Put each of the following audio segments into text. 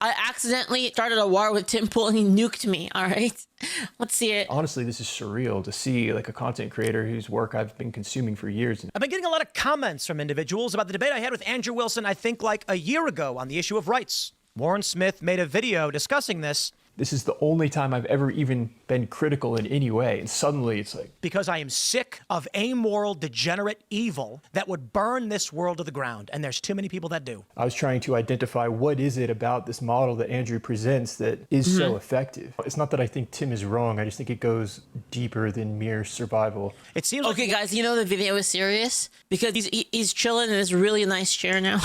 I accidentally started a war with Tim Pool and he nuked me. All right, let's see it. Honestly, this is surreal to see like a content creator whose work I've been consuming for years. I've been getting a lot of comments from individuals about the debate I had with Andrew Wilson, I think like a year ago on the issue of rights. Warren Smith made a video discussing this. This is the only time I've ever even been critical in any way. And suddenly it's like... Because I am sick of amoral, degenerate evil that would burn this world to the ground. And there's too many people that do. I was trying to identify what is it about this model that Andrew presents that is so effective. It's not that I think Tim is wrong. I just think it goes deeper than mere survival. It seems Okay, guys, you know the video is serious because he's chilling in this really nice chair now.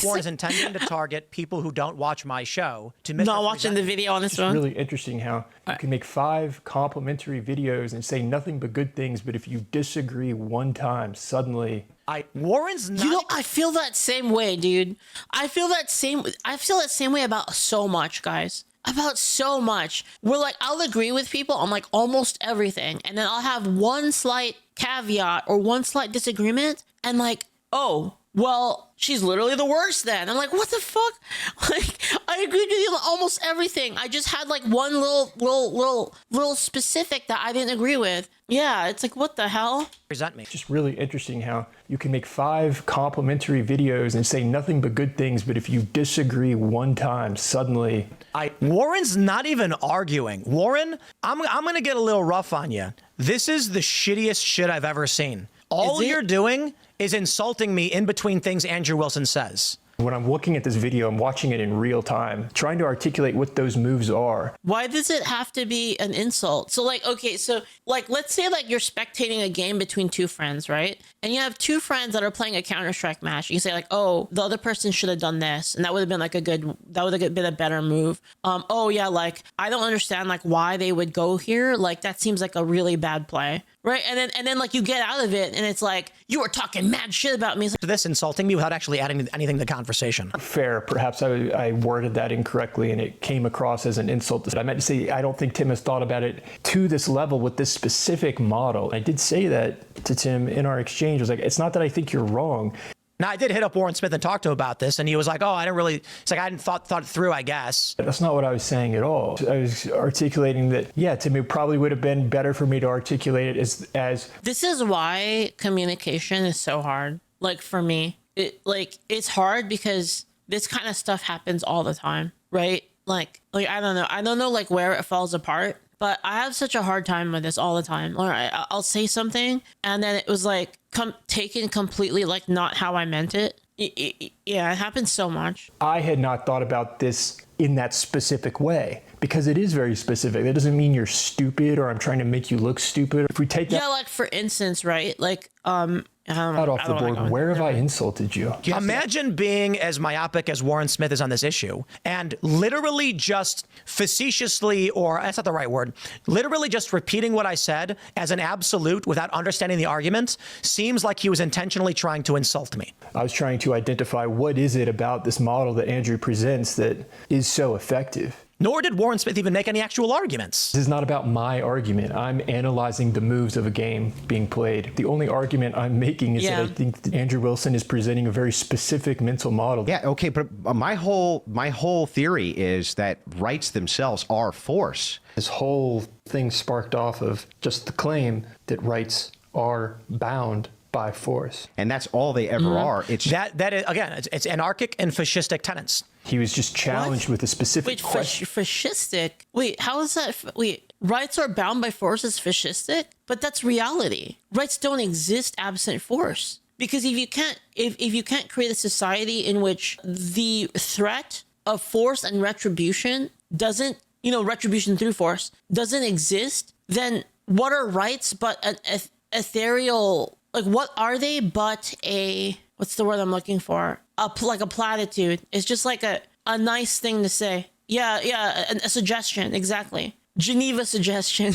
Warren is intending to target people who don't watch my show to not watching the video on this one. Really interesting how you can make 5 complimentary videos and say nothing but good things, but if you disagree one time, suddenly... Warren's not... You know, I feel that same way, dude. I feel that same way about so much, guys. About so much. We're like, I'll agree with people on like almost everything, and then I'll have one slight caveat or one slight disagreement, and like, oh, well, she's literally the worst then. I'm like, what the fuck? Like, I agreed with you on almost everything. I just had like one little specific that I didn't agree with. Yeah, it's like, what the hell? Present me. Just really interesting how you can make 5 complimentary videos and say nothing but good things, but if you disagree one time, suddenly... Warren's not even arguing. Warren, I'm going to get a little rough on you. This is the shittiest shit I've ever seen. All you're doing is insulting me in between things Andrew Wilson says. When I'm looking at this video, I'm watching it in real time, trying to articulate what those moves are. Why does it have to be an insult? So like, okay, so like, let's say like you're spectating a game between 2 friends, right? And you have 2 friends that are playing a Counter-Strike match. You say like, oh, the other person should have done this. And that would have been like that would have been a better move. Oh yeah, like, I don't understand like why they would go here. Like, that seems like a really bad play. Right, and then like you get out of it, and it's like you were talking mad shit about me. This insulting me without actually adding anything to the conversation. Fair, perhaps I worded that incorrectly, and it came across as an insult. I meant to say I don't think Tim has thought about it to this level with this specific model. I did say that to Tim in our exchange. I was like, it's not that I think you're wrong. Now, I did hit up Warren Smith and talk to him about this, and he was like, oh, I didn't really, it's like I hadn't thought it through, I guess. That's not what I was saying at all. I was articulating that, yeah, Tim, it probably would have been better for me to articulate it as... This is why communication is so hard. Like, for me, it's hard because this kind of stuff happens all the time, right? Like I don't know like where it falls apart, but I have such a hard time with this all the time. All right, I'll say something, and then it was like taken completely like not how I meant it. Yeah, it happens so much. I had not thought about this in that specific way because it is very specific. That doesn't mean you're stupid or I'm trying to make you look stupid. If we take that... Yeah, like for instance, right? Like, out off the board, where have I insulted you? Imagine being as myopic as Warren Smith is on this issue and literally just facetiously, or that's not the right word, literally just repeating what I said as an absolute without understanding the argument seems like he was intentionally trying to insult me. I was trying to identify what is it about this model that Andrew presents that is so effective. Nor did Warren Smith even make any actual arguments. This is not about my argument. I'm analyzing the moves of a game being played. The only argument I'm making is that I think that Andrew Wilson is presenting a very specific mental model. Yeah, okay, but my whole theory is that rights themselves are force. This whole thing sparked off of just the claim that rights are bound by force. And that's all they ever are. It's that is, again, it's anarchic and fascistic tenets. He was just challenged with a specific question. Fascistic? Wait, how is that? Wait, rights are bound by force is fascistic? But that's reality. Rights don't exist absent force. Because if you can't create a society in which the threat of force and retribution doesn't, retribution through force doesn't exist, then what are rights but an ethereal, like what are they but a, what's the word I'm looking for? Like a platitude. It's just like a nice thing to say. Yeah, a suggestion, exactly. Geneva suggestion.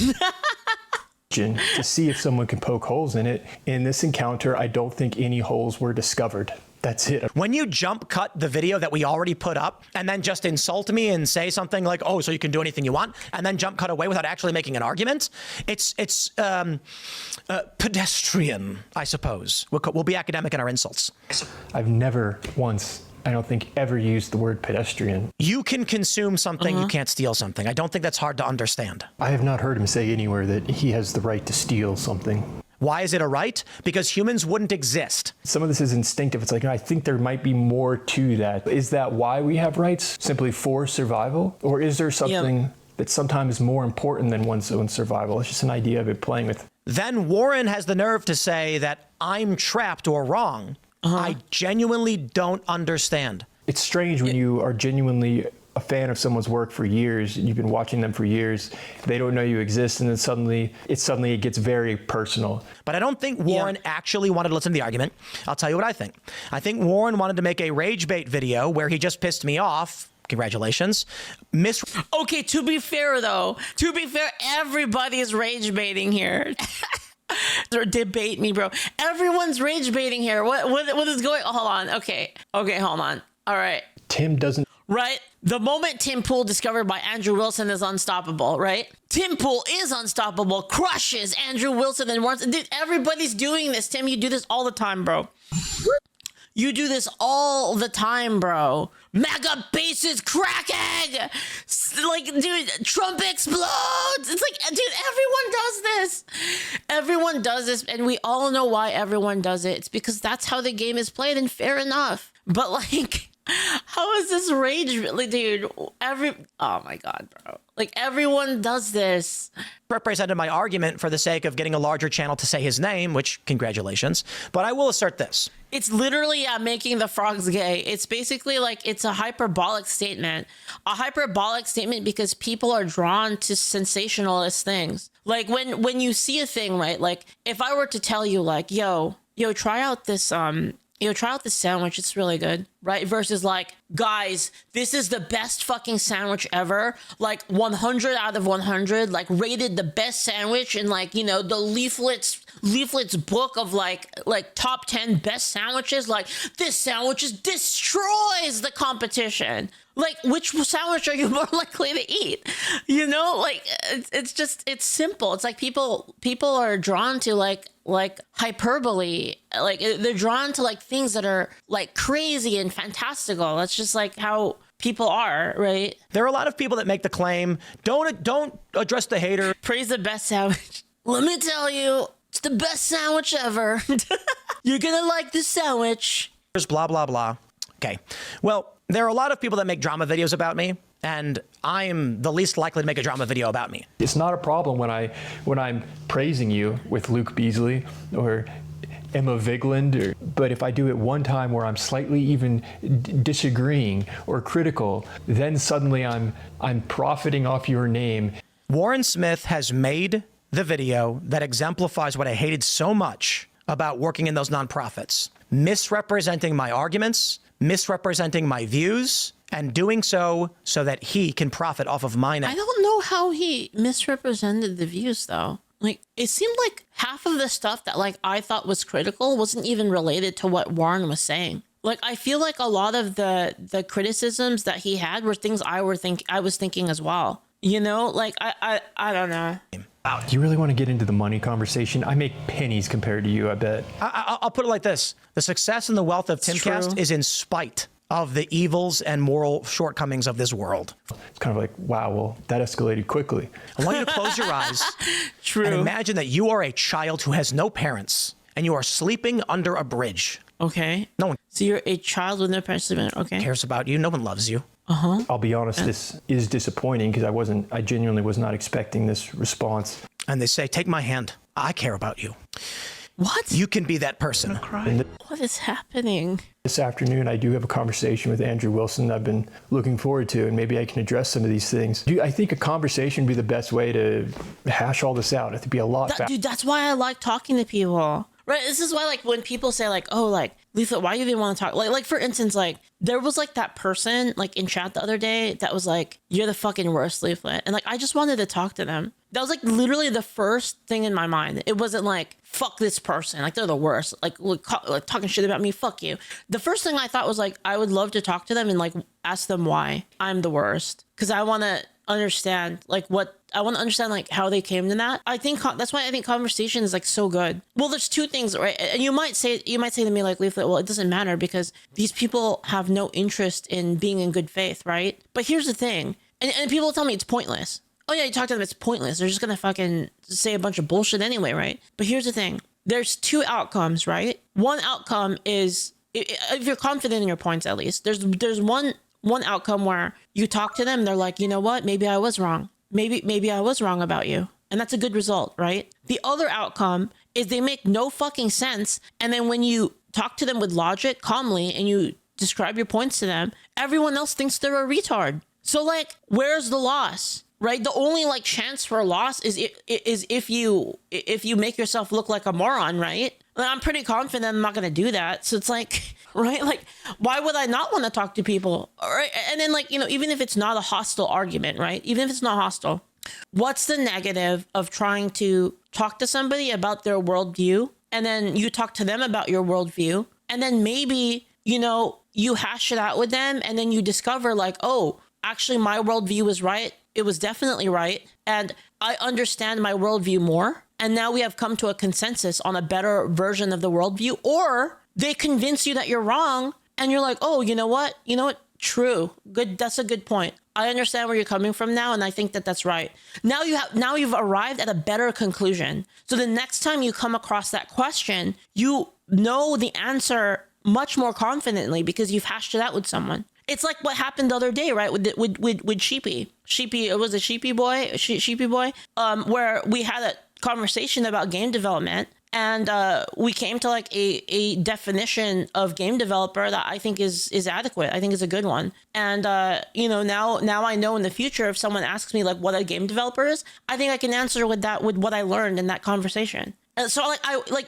To see if someone can poke holes in it. In this encounter, I don't think any holes were discovered. That's it. When you jump cut the video that we already put up and then just insult me and say something like, oh, so you can do anything you want, and then jump cut away without actually making an argument, it's pedestrian, I suppose. We'll be academic in our insults. I've never once I don't think ever used the word pedestrian. You can consume something, you can't steal something. I don't think that's hard to understand. I have not heard him say anywhere that he has the right to steal something. Why is it a right? Because humans wouldn't exist. Some of this is instinctive. It's like, I think there might be more to that. Is that why we have rights? Simply for survival? Or is there something that's sometimes more important than one's own survival? It's just an idea of it playing with. Then Warren has the nerve to say that I'm trapped or wrong. I genuinely don't understand. It's strange when you are genuinely a fan of someone's work for years, and you've been watching them for years, they don't know you exist, and then suddenly it gets very personal. But I don't think Warren actually wanted to listen to the argument. I'll tell you what I think. I think Warren wanted to make a rage bait video where he just pissed me off. Congratulations. Okay, to be fair, everybody's rage baiting here. Debate me, bro. Everyone's rage baiting here. What is going? Hold on. Okay, hold on. All right. Tim doesn't. Right? The moment Tim Pool discovered by Andrew Wilson is unstoppable, right? Tim Pool is unstoppable, crushes Andrew Wilson and Warren. Dude, everybody's doing this. Tim, you do this all the time, bro. You do this all the time, bro. MAGA bases cracking! Like, dude, Trump explodes! It's like, dude, everyone does this. Everyone does this, and we all know why everyone does it. It's because that's how the game is played, and fair enough. But, like, how is this rage really, dude? Oh my God, bro. Like, everyone does this. Represented my argument for the sake of getting a larger channel to say his name, which, congratulations. But I will assert this. It's literally making the frogs gay. It's basically like it's a hyperbolic statement. A hyperbolic statement because people are drawn to sensationalist things. Like when you see a thing, right? Like if I were to tell you like, yo, try out this sandwich. It's really good, right? Versus like, guys, this is the best fucking sandwich ever. Like 100 out of 100, like rated the best sandwich in like, the Leaflit's book of like top 10 best sandwiches. Like this sandwich destroys the competition. Like which sandwich are you more likely to eat? Like it's simple. It's like people are drawn to like hyperbole. Like they're drawn to like things that are like crazy and fantastical. That's just like how people are, right? There are a lot of people that make the claim, don't address the hater. Praise the best sandwich. Let me tell you, it's the best sandwich ever. You're gonna like this sandwich. Blah, blah, blah. Okay. Well, there are a lot of people that make drama videos about me, and I'm the least likely to make a drama video about me. It's not a problem when I'm praising you with Luke Beasley or Emma Vigland, but if I do it one time where I'm slightly even disagreeing or critical, then suddenly I'm profiting off your name. Warren Smith has made the video that exemplifies what I hated so much about working in those nonprofits, misrepresenting my arguments, misrepresenting my views, and doing so that he can profit off of mine. I don't know how he misrepresented the views though. Like it seemed like half of the stuff that like I thought was critical wasn't even related to what Warren was saying. Like I feel like a lot of the criticisms that he had were things I was thinking as well. Like I don't know. Do you really want to get into the money conversation? I make pennies compared to you, I bet. I'll put it like this. The success and the wealth of Timcast is in spite of the evils and moral shortcomings of this world. It's kind of like, wow, well, that escalated quickly. I want you to close your eyes and imagine that you are a child who has no parents and you are sleeping under a bridge. Okay. No one So you're a child with no parents sleeping. Okay. cares about you. No one loves you. I'll be honest, this is disappointing because I genuinely was not expecting this response. And they say, take my hand. I care about you. What? You can be that person. What is happening? This afternoon, I do have a conversation with Andrew Wilson I've been looking forward to, and maybe I can address some of these things. I think a conversation would be the best way to hash all this out. It'd be a lot faster. Dude, that's why I like talking to people. Right? This is why, like, when people say, like, oh, like, Leaflit, why do you even want to talk? Like, for instance, like, there was, like, that person, like, in chat the other day that was like, you're the fucking worst, Leaflit. And, like, I just wanted to talk to them. That was, like, literally the first thing in my mind. It wasn't like, fuck this person. Like, they're the worst. Like talking shit about me. Fuck you. The first thing I thought was, like, I would love to talk to them and, like, ask them why I'm the worst. Because I want understand like how they came to that. I think that's why I think conversation is like so good. Well, there's two things, right? And you might say to me like, Leaflit, well, it doesn't matter because these people have no interest in being in good faith, right? But here's the thing, and people tell me it's pointless. Oh yeah, you talk to them, it's pointless. They're just gonna fucking say a bunch of bullshit anyway, right? But here's the thing. There's two outcomes, right? One outcome is, if you're confident in your points, at least, there's one outcome where you talk to them, they're like, you know what? Maybe I was wrong. Maybe I was wrong about you. And that's a good result, right? The other outcome is they make no fucking sense. And then when you talk to them with logic, calmly, and you describe your points to them, everyone else thinks they're a retard. So like, where's the loss? Right? The only like chance for a loss is if you make yourself look like a moron, right? And I'm pretty confident I'm not going to do that. So it's like, right? Like, why would I not want to talk to people? Right? And then like, even if it's not a hostile argument, right? Even if it's not hostile, what's the negative of trying to talk to somebody about their worldview? And then you talk to them about your worldview. And then maybe, you hash it out with them. And then you discover like, oh, actually my worldview was right. It was definitely right. And I understand my worldview more. And now we have come to a consensus on a better version of the worldview. Or they convince you that you're wrong. And you're like, oh, you know what? True. Good. That's a good point. I understand where you're coming from now. And I think that that's right. Now you've arrived at a better conclusion. So the next time you come across that question, you know the answer much more confidently because you've hashed it out with someone. It's like what happened the other day, right? With Sheepy, it was a Sheepy boy, where we had a conversation about game development, and we came to like a definition of game developer that I think is adequate. I think is a good one. And now I know in the future if someone asks me like what a game developer is, I think I can answer with what I learned in that conversation. So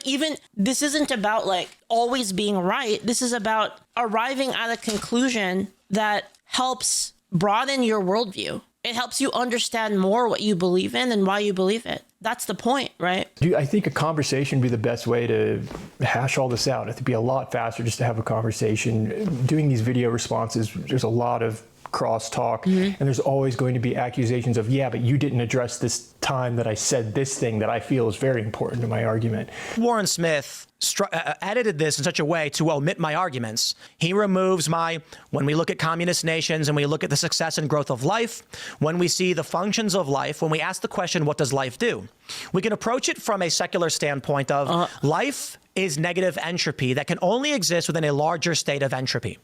even this isn't about like always being right. This is about arriving at a conclusion that helps broaden your worldview. It helps you understand more what you believe in and why you believe it. That's the point, right? I think a conversation would be the best way to hash all this out. It'd be a lot faster just to have a conversation. Doing these video responses, there's a lot of crosstalk, and there's always going to be accusations of, yeah, but you didn't address this time that I said this thing that I feel is very important to my argument. Warren Smith edited this in such a way to omit my arguments. He removes when we look at communist nations and we look at the success and growth of life, when we see the functions of life, when we ask the question, what does life do? We can approach it from a secular standpoint of life is negative entropy that can only exist within a larger state of entropy.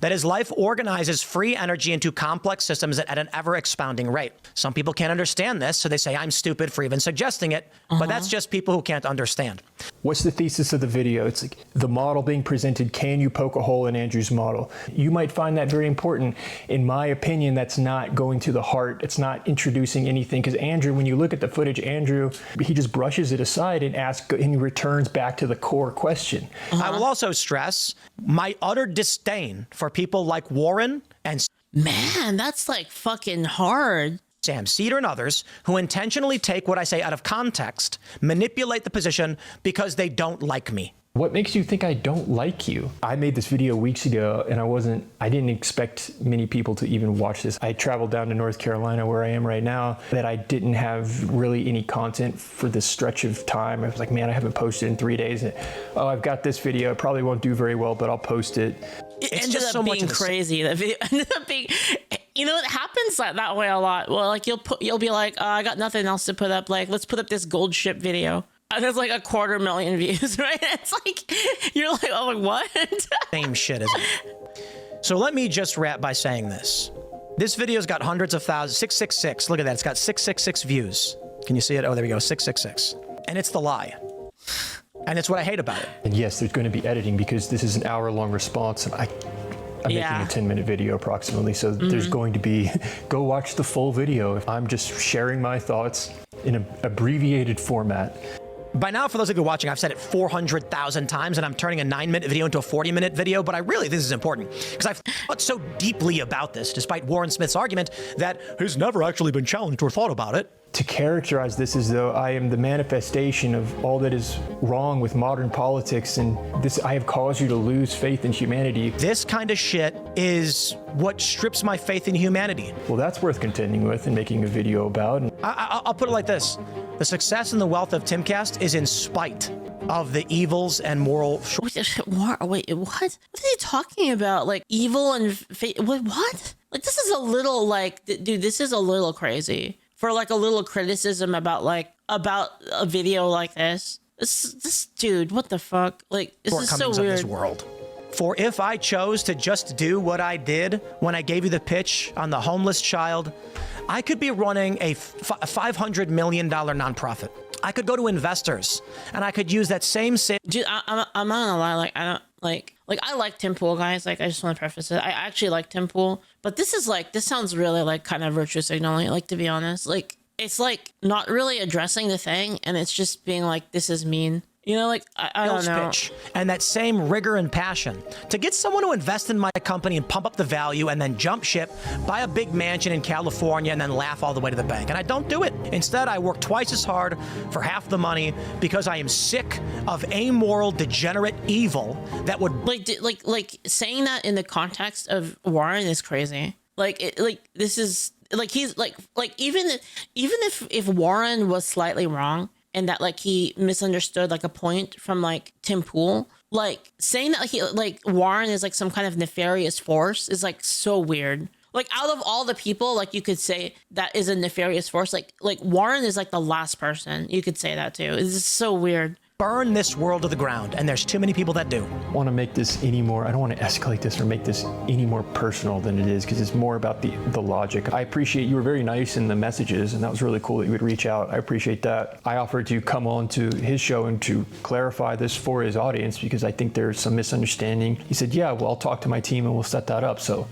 That is, life organizes free energy into complex systems at an ever-expounding rate. Some people can't understand this, so they say, I'm stupid for even suggesting it, but that's just people who can't understand. What's the thesis of the video? It's like the model being presented, can you poke a hole in Andrew's model? You might find that very important. In my opinion, that's not going to the heart. It's not introducing anything, because Andrew, when you look at the footage, Andrew, he just brushes it aside and returns back to the core question. I will also stress my utter disdain for people like Warren and man, that's like fucking hard. Sam Cedar and others who intentionally take what I say out of context, manipulate the position because they don't like me. What makes you think I don't like you? I made this video weeks ago and I didn't expect many people to even watch this. I traveled down to North Carolina where I am right now, that I didn't have really any content for this stretch of time. I was like, man, I haven't posted in 3 days. Oh, I've got this video. It probably won't do very well, but I'll post it. It ended up being crazy. That video ended up being, it happens that way a lot. Well, like you'll be like, oh, I got nothing else to put up. Like, let's put up this gold ship video. And there's like 250,000 views, right? It's like, you're like, oh, like, what? Same shit, isn't it? So let me just wrap by saying this. This video's got hundreds of thousands, 666. Look at that, it's got 666 views. Can you see it? Oh, there we go, 666. And it's the lie. And it's what I hate about it. And yes, there's going to be editing because this is an hour-long response. And I'm making a 10-minute video approximately, so there's going to be, go watch the full video. I'm just sharing my thoughts in an abbreviated format. By now, for those of you watching, I've said it 400,000 times, and I'm turning a 9-minute video into a 40-minute video, but this is important, because I've thought so deeply about this, despite Warren Smith's argument that he's never actually been challenged or thought about it. To characterize this as though I am the manifestation of all that is wrong with modern politics and I have caused you to lose faith in humanity. This kind of shit is what strips my faith in humanity. Well, that's worth contending with and making a video about. I'll put it like this. The success and the wealth of Timcast is in spite of the evils and moral... Wait, what? What is he talking about? Like, evil and faith? What? Like, this is a little, like... Dude, this is a little crazy. For like a little criticism about a video like this. This dude, what the fuck? Like, this is so weird. Of this world. For if I chose to just do what I did when I gave you the pitch on the homeless child, I could be running a $500 million nonprofit. I could go to investors and I could use that same... Dude, I'm not gonna lie. Like, I don't like I like Tim Pool, guys. Like, I just want to preface it. I actually like Tim Pool, but this sounds really like kind of virtue signaling. Like, to be honest, like it's like not really addressing the thing, and it's just being like, this is mean. You know, like, I don't know. Pitch and that same rigor and passion to get someone to invest in my company and pump up the value and then jump ship, buy a big mansion in California and then laugh all the way to the bank. And I don't do it. Instead, I work twice as hard for half the money because I am sick of amoral, degenerate evil that would... Like saying that in the context of Warren is crazy. This is... Like, he's like even if Warren was slightly wrong, and that like he misunderstood like a point from like Tim Pool, like saying that he like Warren is like some kind of nefarious force is like so weird. Like, out of all the people, like, you could say that is a nefarious force. Like Warren is like the last person you could say that to. It's just so weird. Burn this world to the ground, and there's too many people that do. I want to make this any more, I don't want to escalate this or make this any more personal than it is, because it's more about the logic. I appreciate you were very nice in the messages, and that was really cool that you would reach out. I appreciate that. I offered to come on to his show and to clarify this for his audience, because I think there's some misunderstanding. He said, yeah, well, I'll talk to my team and we'll set that up. So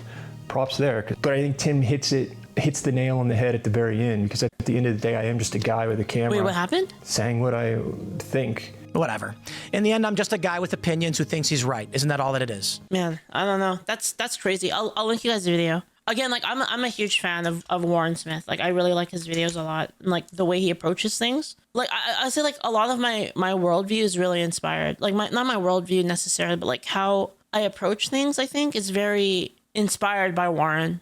props there. But I think Tim hits the nail on the head at the very end, because at the end of the day, I am just a guy with a camera. Wait, what happened? Saying what I think. Whatever. In the end, I'm just a guy with opinions who thinks he's right. Isn't that all that it is? Man, I don't know. That's crazy. I'll link you guys the video. Again, like, I'm a huge fan of Warren Smith. Like, I really like his videos a lot. And, like, the way he approaches things. Like, I say, like, a lot of my worldview is really inspired. Like, not my worldview necessarily, but, like, how I approach things, I think, is very inspired by Warren.